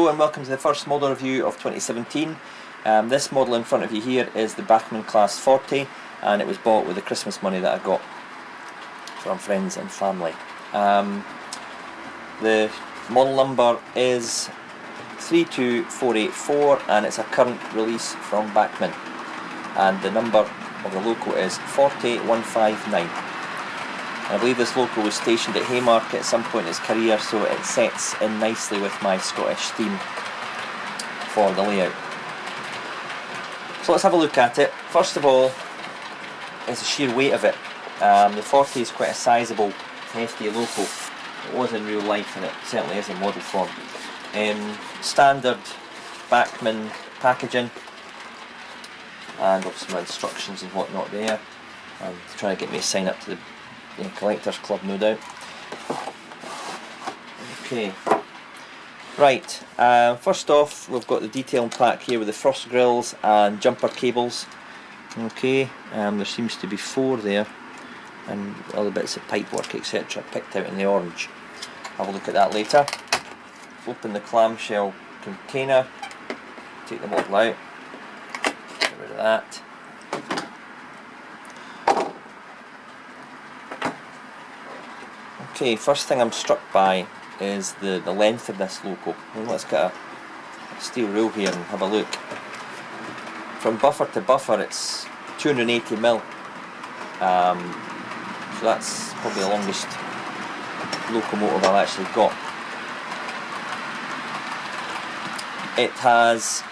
Hello and welcome to the first model review of 2017. This model in front of you here is the Bachmann Class 40, and it was bought with the Christmas money that I got from friends and family. The model number is 32484 and it's a current release from Bachmann, and the number of the loco is 40159. I believe this loco was stationed at Haymarket at some point in its career, so it sets in nicely with my Scottish theme for the layout. So let's have a look at it. First of all is the sheer weight of it. The 40 is quite a sizable, hefty loco. It was in real life and it certainly is in model form. Standard Bachmann packaging, and obviously my instructions and whatnot there. I'm trying to get me to sign up to the Collectors Club, no doubt. Okay, right, first off we've got the detailing pack here with the frost grills and jumper cables. Okay, there seems to be 4 there, and other bits of pipework etc. picked out in the orange. Have a look at that later. Open the clamshell container, take the model out, get rid of that. Okay, first thing I'm struck by is the length of this loco. Let's get a steel rule here and have a look. From buffer to buffer it's 280mm, so that's probably the longest locomotive I've actually got. It has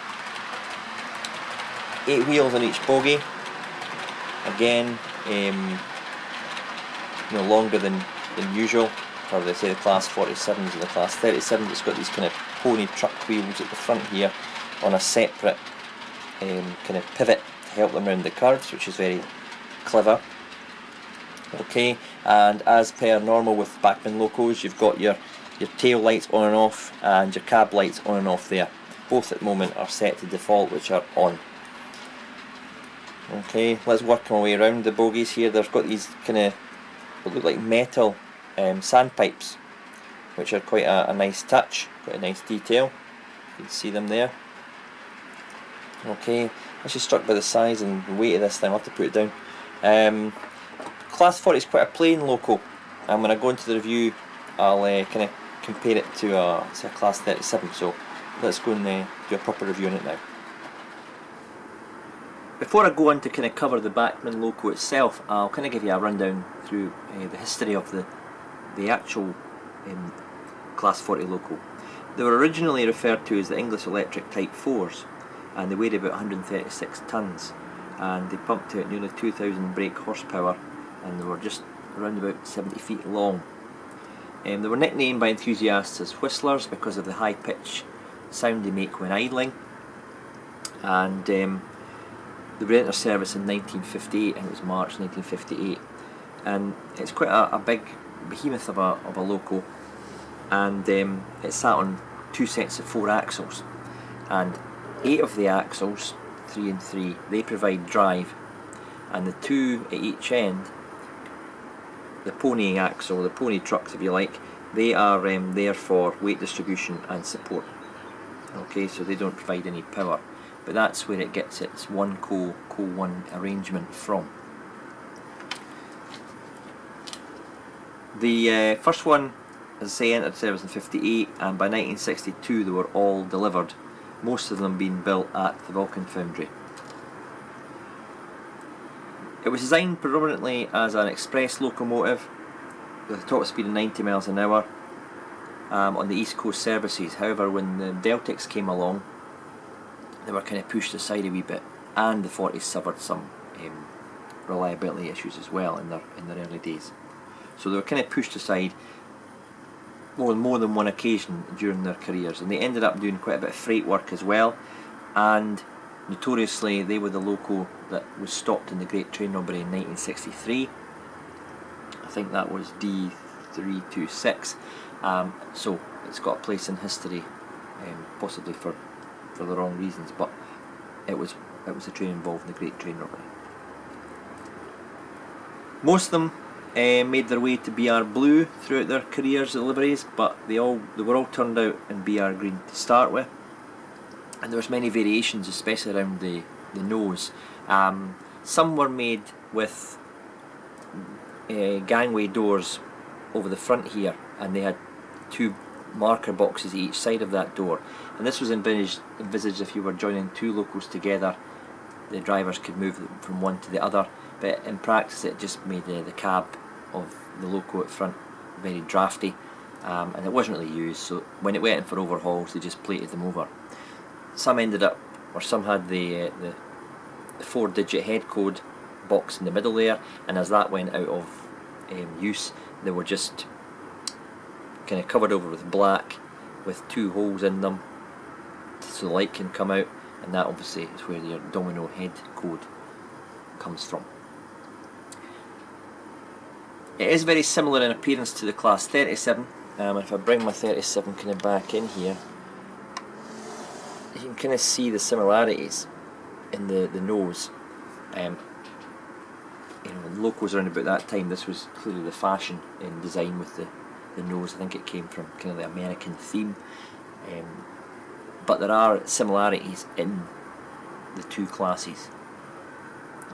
8 wheels on each bogie, again longer than usual. Or they say the class 47s and the class 37s. It's got these kind of pony truck wheels at the front here on a separate kind of pivot to help them around the curves, which is very clever. Okay, and as per normal with Bachmann locos, you've got your tail lights on and off and your cab lights on and off there. Both at the moment are set to default, which are on. Okay, let's work our way around the bogies here. They've got these kind of what look like metal sandpipes, which are quite a nice touch, quite a nice detail. You can see them there. Okay, I'm actually struck by the size and the weight of this thing. I'll have to put it down. Class 40 is quite a plain loco, and when I go into the review I'll kind of compare it to a class 37, so let's go and do a proper review on it now. Before I go on to kind of cover the Bachmann loco itself, I'll kind of give you a rundown through the history of the actual Class 40 loco. They were originally referred to as the English Electric Type 4s, and they weighed about 136 tonnes, and they pumped out nearly 2,000 brake horsepower, and they were just around about 70 feet long. They were nicknamed by enthusiasts as whistlers because of the high pitch sound they make when idling, and they were into service in 1958, I think it was March 1958, and it's quite a big behemoth of a loco, and it sat on 2 sets of 4 axles, and 8 of the axles, 3 and 3, they provide drive, and the 2 at each end, the pony axle, the pony trucks if you like, they are there for weight distribution and support. Okay, so they don't provide any power, but that's where it gets its one co-one arrangement from. The first one, as I say, entered service in 58, and by 1962 they were all delivered, most of them being built at the Vulcan foundry. It was designed predominantly as an express locomotive with a top speed of 90 miles an hour on the East Coast services. However, when the Deltics came along, they were kind of pushed aside a wee bit, and the 40s suffered some reliability issues as well in their early days. So they were kind of pushed aside on more than one occasion during their careers, and they ended up doing quite a bit of freight work as well, and notoriously they were the loco that was stopped in the Great Train Robbery in 1963. I think that was D326, so it's got a place in history, possibly for the wrong reasons, but it was a train involved in the Great Train Robbery. Most of them made their way to BR Blue throughout their careers at liveries, but they were all turned out in BR Green to start with, and there was many variations, especially around the nose. Some were made with gangway doors over the front here, and they had 2 marker boxes each side of that door, and this was envisaged if you were joining 2 locos together, the drivers could move them from one to the other, but in practice it just made the cab of the loco at front very drafty, and it wasn't really used, so when it went in for overhauls they just plated them over. Some ended up, or some had the 4-digit head code box in the middle there, and as that went out of use, they were just kind of covered over with black with 2 holes in them so the light can come out, and that obviously is where your domino head code comes from. It is very similar in appearance to the Class 37. If I bring my 37 kind of back in here, you can kind of see the similarities in the nose. Locos around about that time, this was clearly the fashion in design with the nose. I think it came from kind of the American theme, but there are similarities in the 2 classes,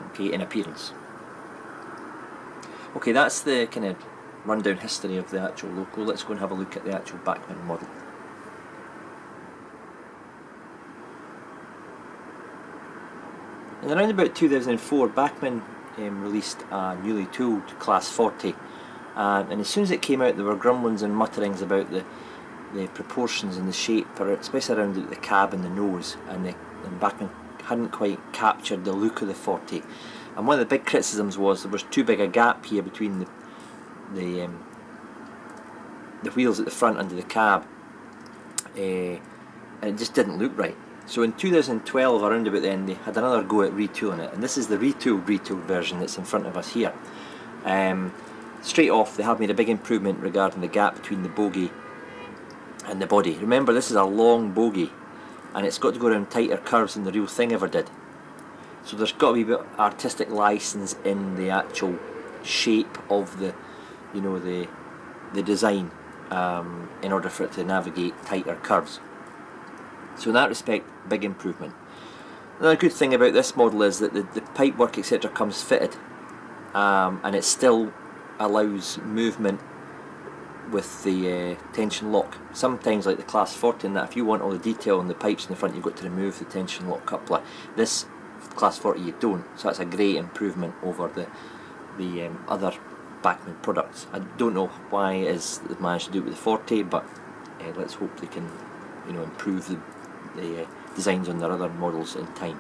okay, in appearance. Okay, that's the kind of rundown history of the actual loco. Let's go and have a look at the actual Bachmann model. In around about 2004, Bachmann released a newly tooled Class 40, and as soon as it came out there were grumblings and mutterings about the proportions and the shape, especially around the cab and the nose, and Bachmann hadn't quite captured the look of the 40. And one of the big criticisms was there was too big a gap here between the wheels at the front under the cab, and it just didn't look right. So in 2012, around about then, they had another go at retooling it, and this is the retooled version that's in front of us here. Straight off, they have made a big improvement regarding the gap between the bogie and the body. Remember, this is a long bogie, and it's got to go around tighter curves than the real thing ever did. So there's got to be a bit of artistic license in the actual shape of the design, in order for it to navigate tighter curves. So in that respect, big improvement. Another good thing about this model is that the pipework etc. comes fitted, and it still allows movement with the tension lock. Sometimes, like the Class 40, in that if you want all the detail on the pipes in the front, you've got to remove the tension lock coupler. This Class 40 you don't, so that's a great improvement over the other Bachmann products. I don't know why it is they've managed to do it with the 40, but let's hope they can improve the designs on their other models in time.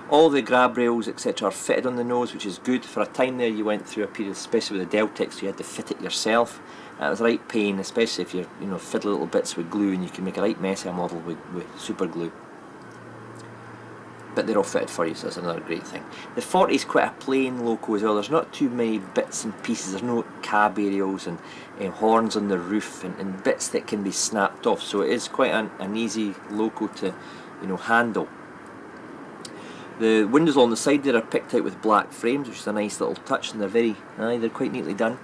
All the grab rails etc. are fitted on the nose, which is good. For a time there you went through a period, especially with the Deltex, you had to fit it yourself. It was a right pain, especially if you're fiddle little bits with glue, and you can make a right mess of a model with super glue. But they're all fitted for you, so that's another great thing. The 40 is quite a plain loco as well. There's not too many bits and pieces. There's no cab aerials and horns on the roof and bits that can be snapped off. So it is quite an easy loco to handle. The windows along the side there are picked out with black frames, which is a nice little touch, and they're quite neatly done.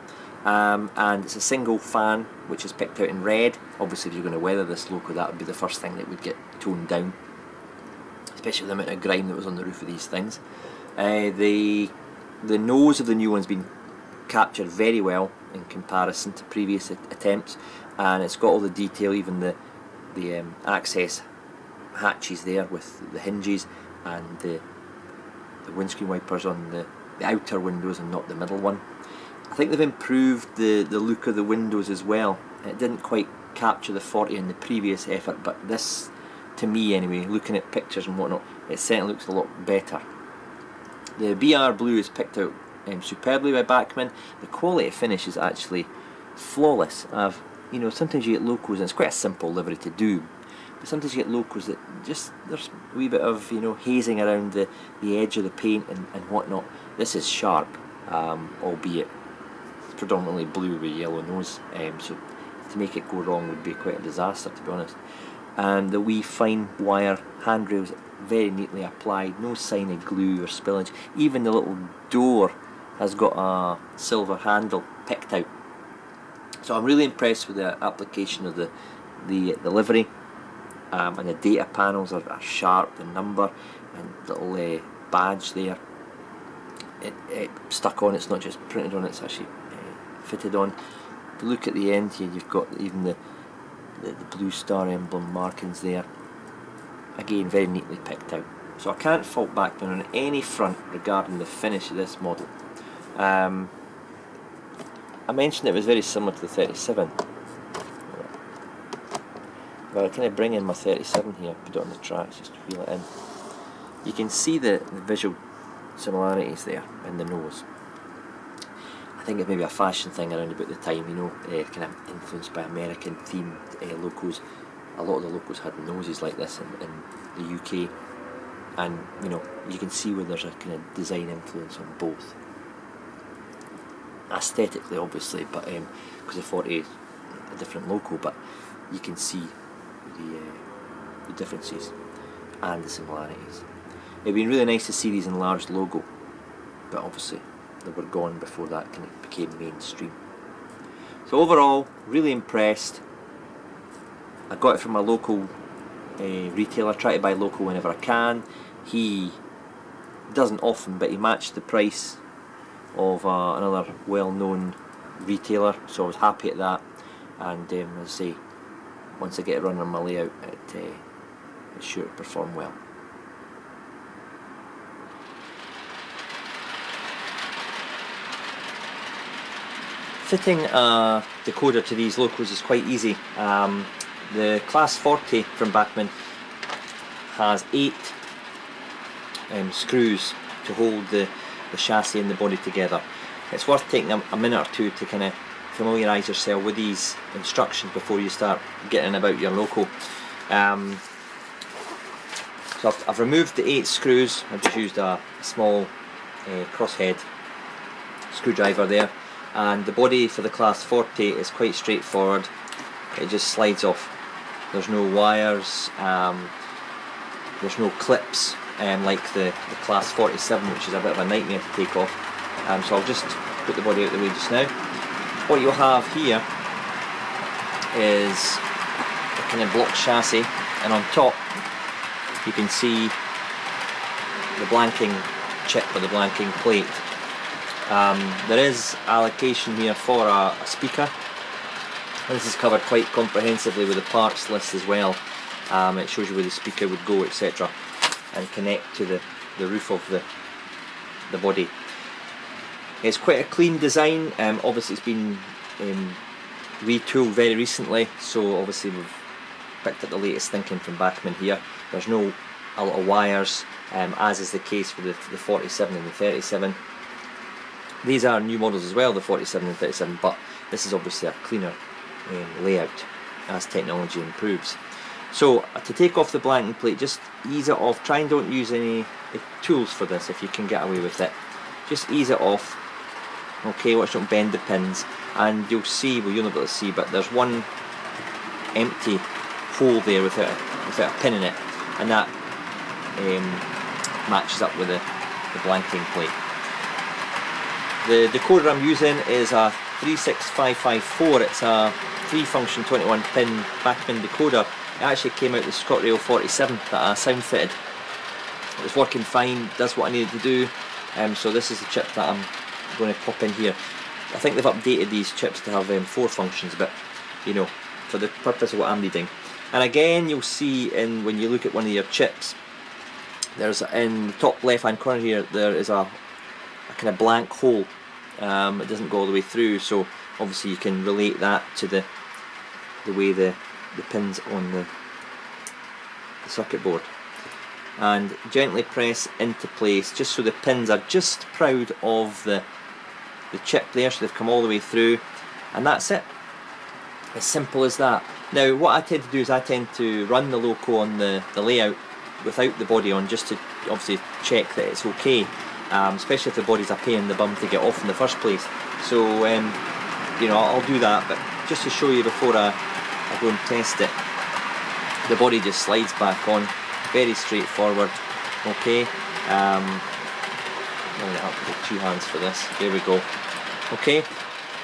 And it's a single fan, which is picked out in red. Obviously, if you're going to weather this loco, that would be the first thing that would get toned down, especially with the amount of grime that was on the roof of these things. The nose of the new one's been captured very well in comparison to previous attempts, and it's got all the detail, even the access hatches there with the hinges, and the windscreen wipers on the outer windows and not the middle one. I think they've improved the look of the windows as well. It didn't quite capture the 40 in the previous effort, but this, to me anyway, looking at pictures and whatnot, it certainly looks a lot better. The BR Blue is picked out superbly by Bachmann. The quality of finish is actually flawless. Sometimes you get locos, and it's quite a simple livery to do, but sometimes you get locos that just, there's a wee bit of hazing around the edge of the paint and whatnot. This is sharp, albeit predominantly blue with yellow nose, so to make it go wrong would be quite a disaster, to be honest. And the wee fine wire handrails very neatly applied, no sign of glue or spillage. Even the little door has got a silver handle picked out. So I'm really impressed with the application of the livery, and the data panels are sharp, the number and little badge there. It stuck on, it's not just printed on, it's actually fitted on. If you look at the end here, you've got even the blue star emblem markings there. Again, very neatly picked out. So I can't fault Bachmann on any front regarding the finish of this model. I mentioned it was very similar to the 37. Well, can I bring in my 37 here, put it on the tracks just to feel it in. You can see the visual similarities there in the nose. I think it may be a fashion thing around about the time, you know, kind of influenced by American themed locos. A lot of the locos had noses like this in the UK, and you know, you can see where there's a kind of design influence on both. Aesthetically, obviously, but because the 40 is a different loco, but you can see the differences and the similarities. It'd been really nice to see these enlarged logo, but obviously they were gone before that kind of became mainstream. So overall, really impressed. I got it from a local retailer. Try to buy local whenever I can. He doesn't often, but he matched the price of another well-known retailer, so I was happy at that. And as I say, once I get it running on my layout, it's sure to perform well. Fitting a decoder to these locos is quite easy. The Class 40 from Bachmann has 8 screws to hold the chassis and the body together. It's worth taking a minute or two to kind of familiarise yourself with these instructions before you start getting about your loco. So I've removed the 8 screws. I've just used a small crosshead screwdriver there, and the body for the Class 40 is quite straightforward. It just slides off. There's no wires, there's no clips like the Class 47, which is a bit of a nightmare to take off. So I'll just put the body out of the way just now. What you'll have here is a kind of block chassis, and on top you can see the blanking chip or the blanking plate. There is allocation here for a speaker. This is covered quite comprehensively with the parts list as well. It shows you where the speaker would go, etc., and connect to the roof of the body. It's quite a clean design. Obviously it's been retooled very recently, so obviously we've picked up the latest thinking from Bachmann here. There's no a lot of wires, as is the case with the 47 and the 37. These are new models as well, the 47 and 37, but this is obviously a cleaner layout as technology improves. So to take off the blanking plate, just ease it off. Try and don't use any tools for this if you can get away with it. Just ease it off. Okay, watch don't bend the pins, and you'll see, well, you'll not be able to see, but there's one empty hole there without a pin in it, and that matches up with the blanking plate. The decoder I'm using is a 36554. It's a 3-function 21-pin Bachmann decoder. It actually came out of the ScotRail 47 that I sound fitted. It was working fine, does what I needed to do. So this is the chip that I'm going to pop in here. I think they've updated these chips to have 4 functions, but you know, for the purpose of what I'm needing. And again, you'll see when you look at one of your chips, there's in the top left hand corner here, there is a kind of blank hole. It doesn't go all the way through, so obviously you can relate that to the way the pins on the circuit board. And gently press into place, just so the pins are just proud of the chip there, so they've come all the way through, and that's it. As simple as that. Now what I tend to do is I tend to run the loco on the layout without the body on, just to obviously check that it's okay, especially if the body's a pain in the bum to get off in the first place. So you know, I'll do that, but just to show you before I go and test it, the body just slides back on, very straightforward. Okay, line it up with 2 hands for this. There we go. Okay,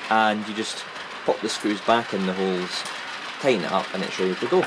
and you just pop the screws back in the holes, tighten it up, and it's ready to go.